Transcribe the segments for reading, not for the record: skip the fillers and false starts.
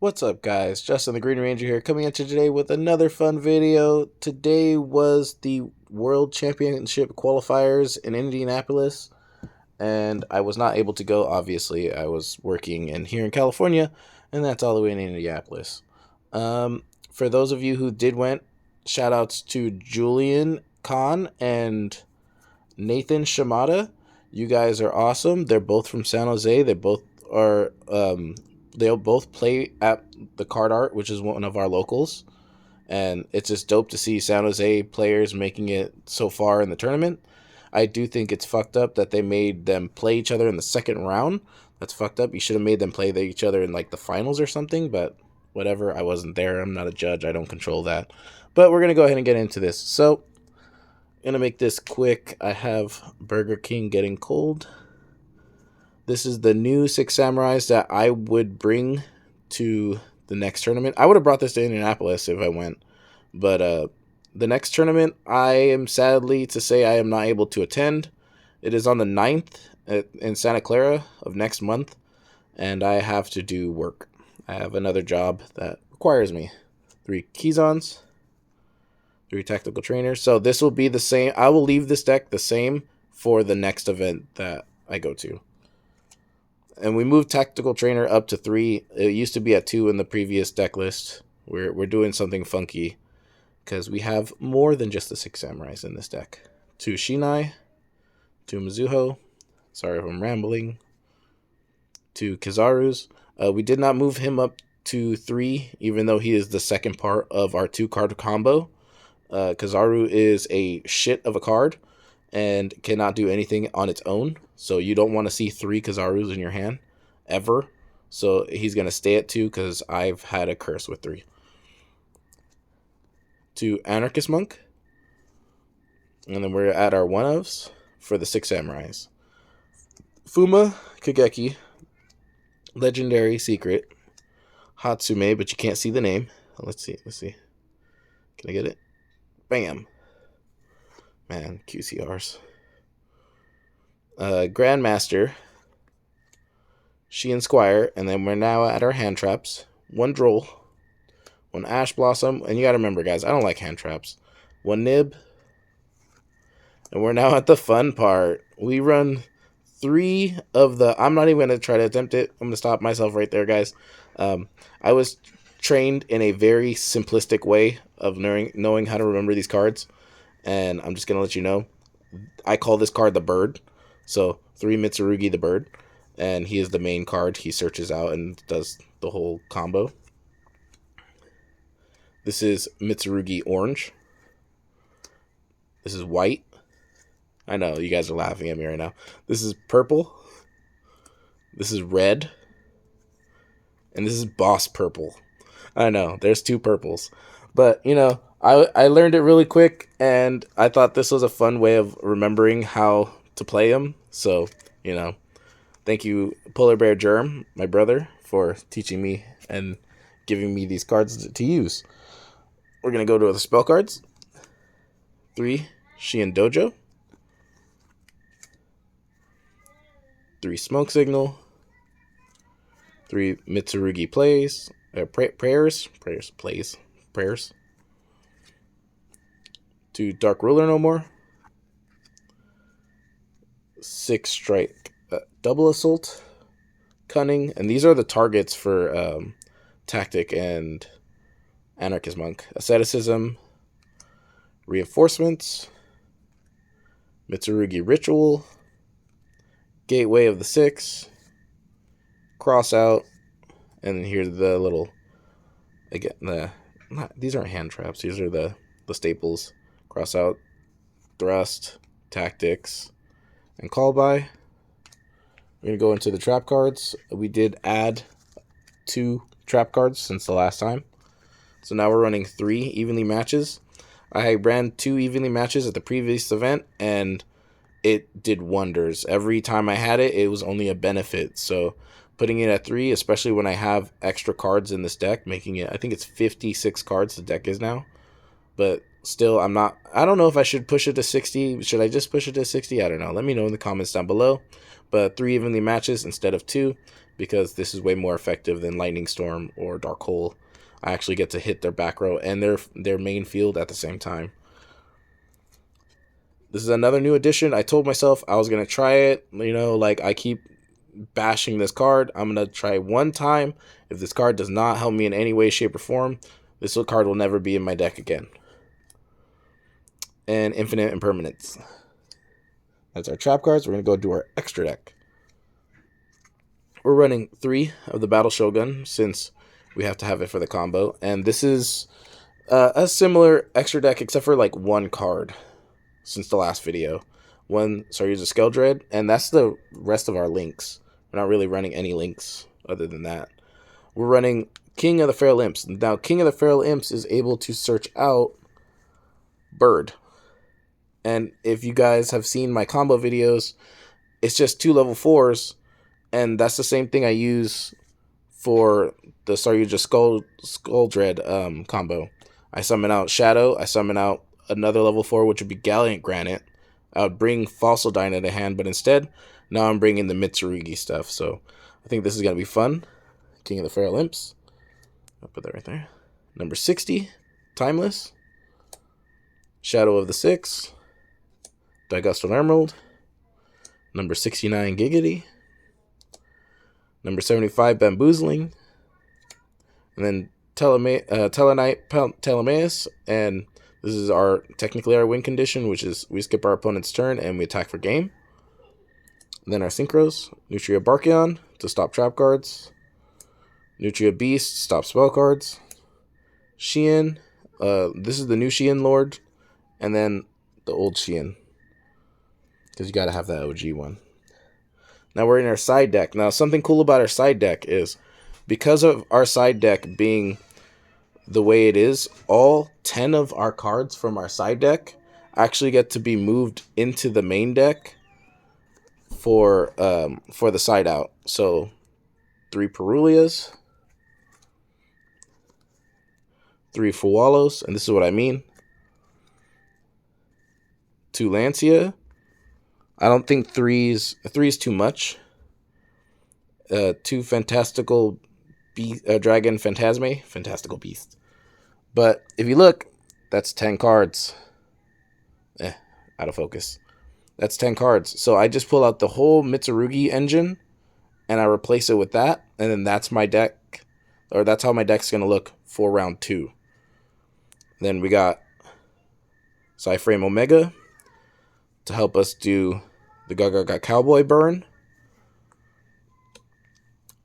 What's up, guys? Justin the Green Ranger here, coming at you today with another fun video. Today was the World Championship qualifiers in Indianapolis, and I was not able to go, obviously. I was working here in California, and that's all the way in Indianapolis. For those of you who did went, shout outs to Julian Kahn and Nathan Shimada. You guys are awesome. They're both from San Jose. They both are they'll both play at the Card Art, which is one of our locals, and it's just dope to see San Jose players making it so far in the tournament. I do think it's fucked up that they made them play each other in the second round. That's fucked up. You should have made them play each other in like the finals or something, but whatever. I wasn't there. I'm not a judge. I don't control that. But we're going to go ahead and get into this. So, I'm going to make this quick. I have Burger King getting cold. This is the new Six Samurais that I would bring to the next tournament. I would have brought this to Indianapolis if I went. But the next tournament, I am sadly to say I am not able to attend. It is on the 9th in Santa Clara of next month. And I have to do work. I have another job that requires me. 3 Kizons. 3 tactical trainers. So this will be the same. I will leave this deck the same for the next event that I go to. And we moved tactical trainer up to 3. It used to be at 2 in the previous deck list. We're doing something funky because we have more than just the 6 samurais in this deck. 2 Shinai, 2 Mizuho. Sorry if I'm rambling. 2 Kizarus. We did not move him up to 3, even though he is the second part of our 2-card combo. Kizaru is a shit of a card and cannot do anything on its own. So you don't want to see 3 Kizarus in your hand, ever. So he's going to stay at 2 because I've had a curse with 3. 2 Anarchist Monk. And then we're at our one-ofs for the 6 Samurais. Fuma Kageki. Legendary Secret. Hatsume, but you can't see the name. Let's see. Can I get it? Bam. Man, QCRs. Grandmaster. Sheehan Squire. And then we're now at our hand traps. 1 Droll. 1 Ash Blossom. And you gotta remember, guys, I don't like hand traps. 1 Nib. And we're now at the fun part. We run 3 of the... I'm not even going to try to attempt it. I'm going to stop myself right there, guys. I was trained in a very simplistic way of knowing how to remember these cards. And I'm just going to let you know. I call this card the Bird. So 3 Mitsurugi the Bird. And he is the main card. He searches out and does the whole combo. This is Mitsurugi Orange. This is White. I know, you guys are laughing at me right now. This is Purple. This is Red. And this is Boss Purple. I know, there's 2 purples. But, you know, I learned it really quick, and I thought this was a fun way of remembering how to play them. So, you know, thank you, Polar Bear Germ, my brother, for teaching me and giving me these cards to use. We're going to go to the spell cards. 3 Sheehan Dojo. 3 Smoke Signal. 3 Mitsurugi Plays. Prayers. 2 Dark Ruler No More. 6 Strike Double Assault. Cunning. And these are the targets for Tactic and Anarchist Monk. Asceticism. Reinforcements. Mitsurugi Ritual. Gateway of the 6. Cross out. And here's the little... Again, these aren't hand traps. These are the staples. Cross out. Thrust. Tactics. And call by. We're going to go into the trap cards. We did add 2 trap cards since the last time. So now we're running 3 evenly matches. I ran 2 evenly matches at the previous event, and it did wonders. Every time I had it, it was only a benefit. So putting it at 3, especially when I have extra cards in this deck, making it, I think it's 56 cards the deck is now. But still, I don't know if I should push it to 60. Should I just push it to 60? I don't know. Let me know in the comments down below. But 3 evenly matches instead of 2, because this is way more effective than Lightning Storm or Dark Hole. I actually get to hit their back row and their main field at the same time. This is another new addition. I told myself I was going to try it. You know, like I keep bashing this card. I'm going to try one time. If this card does not help me in any way, shape, or form, this card will never be in my deck again. And Infinite Impermanence. That's our trap cards. We're going to go do our extra deck. We're running 3 of the Battle Shogun since we have to have it for the combo. And this is a similar extra deck except for like one card since the last video. One Saryuja Skeldred, and that's the rest of our links. We're not really running any links other than that. We're running King of the Feral Imps. Now, King of the Feral Imps is able to search out Bird. And if you guys have seen my combo videos, it's just 2 level 4s, and that's the same thing I use for the Saryuja Skeldred combo. I summon out Shadow, I summon out another level 4, which would be Gallant Granite. I would bring Fossil Dyne into hand, but instead, now I'm bringing the Mitsurugi stuff. So I think this is going to be fun. King of the Feral Imps. I'll put that right there. Number 60, Timeless. Shadow of the Six. Digustal Emerald. Number 69, Giggity. Number 75, Bamboozling. And then Telenite Telemaeus. And this is technically our win condition, which is we skip our opponent's turn and we attack for game. And then our Synchros. Nutria Barkion to stop trap cards. Nutria Beast, stop spell cards. Xian. This is the new Xian Lord. And then the old Xian. Because you got to have that OG one. Now we're in our side deck. Now something cool about our side deck is because of our side deck being the way it is, all 10 of our cards from our side deck actually get to be moved into the main deck for the side out. So 3 Perulias, 3 Fuwalos, and this is what I mean. 2 Lancia. I don't think 3 is too much. 2 Fantastical Dragon Phantasme. Fantastical Beast. But if you look, that's 10 cards. Out of focus. That's 10 cards. So I just pull out the whole Mitsurugi engine and I replace it with that. And then that's my deck. Or that's how my deck's going to look for round 2. Then we got Cyframe Omega to help us do the Gaga Cowboy burn.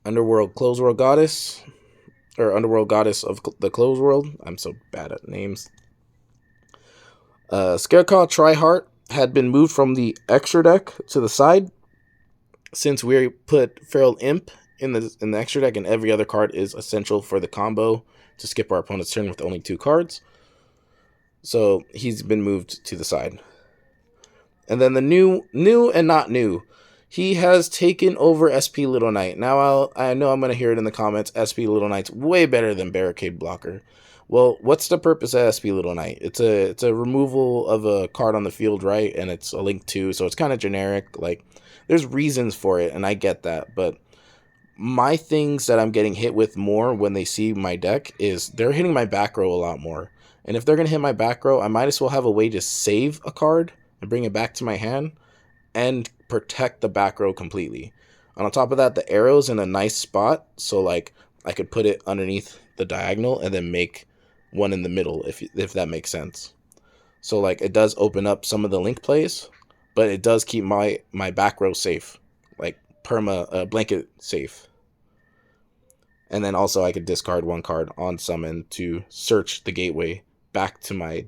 Underworld Close World Goddess. Or Underworld Goddess of the Close World. I'm so bad at names. Scarecrow Triheart had been moved from the extra deck to the side. Since we put Feral Imp in the extra deck and every other card is essential for the combo to skip our opponent's turn with only 2 cards. So he's been moved to the side. And then the new and not new. He has taken over SP Little Knight. Now I know I'm going to hear it in the comments. SP Little Knight's way better than Barricade Blocker. Well, what's the purpose of SP Little Knight? It's a removal of a card on the field, right? And it's a link 2, so it's kind of generic. Like, there's reasons for it, and I get that. But my things that I'm getting hit with more when they see my deck is they're hitting my back row a lot more. And if they're going to hit my back row, I might as well have a way to save a card and bring it back to my hand and protect the back row completely. And on top of that, the arrow's in a nice spot, so like I could put it underneath the diagonal and then make one in the middle, if that makes sense. So like it does open up some of the link plays, but it does keep my back row safe, like blanket safe. And then also I could discard 1 card on summon to search the gateway back to my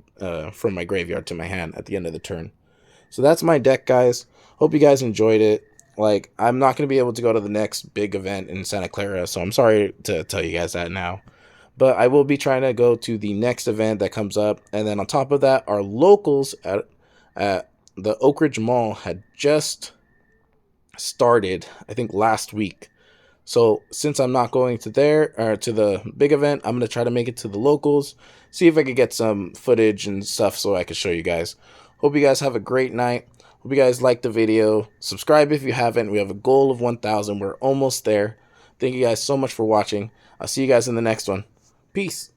from my graveyard to my hand at the end of the turn. So that's my deck, guys. Hope you guys enjoyed it. Like, I'm not going to be able to go to the next big event in Santa Clara, so I'm sorry to tell you guys that now. But I will be trying to go to the next event that comes up. And then on top of that, our locals at the Oak Ridge Mall had just started, I think, last week. So since I'm not going to the big event, I'm going to try to make it to the locals, see if I could get some footage and stuff so I can show you guys. Hope you guys have a great night. Hope you guys liked the video. Subscribe if you haven't. We have a goal of 1,000. We're almost there. Thank you guys so much for watching. I'll see you guys in the next one. Peace.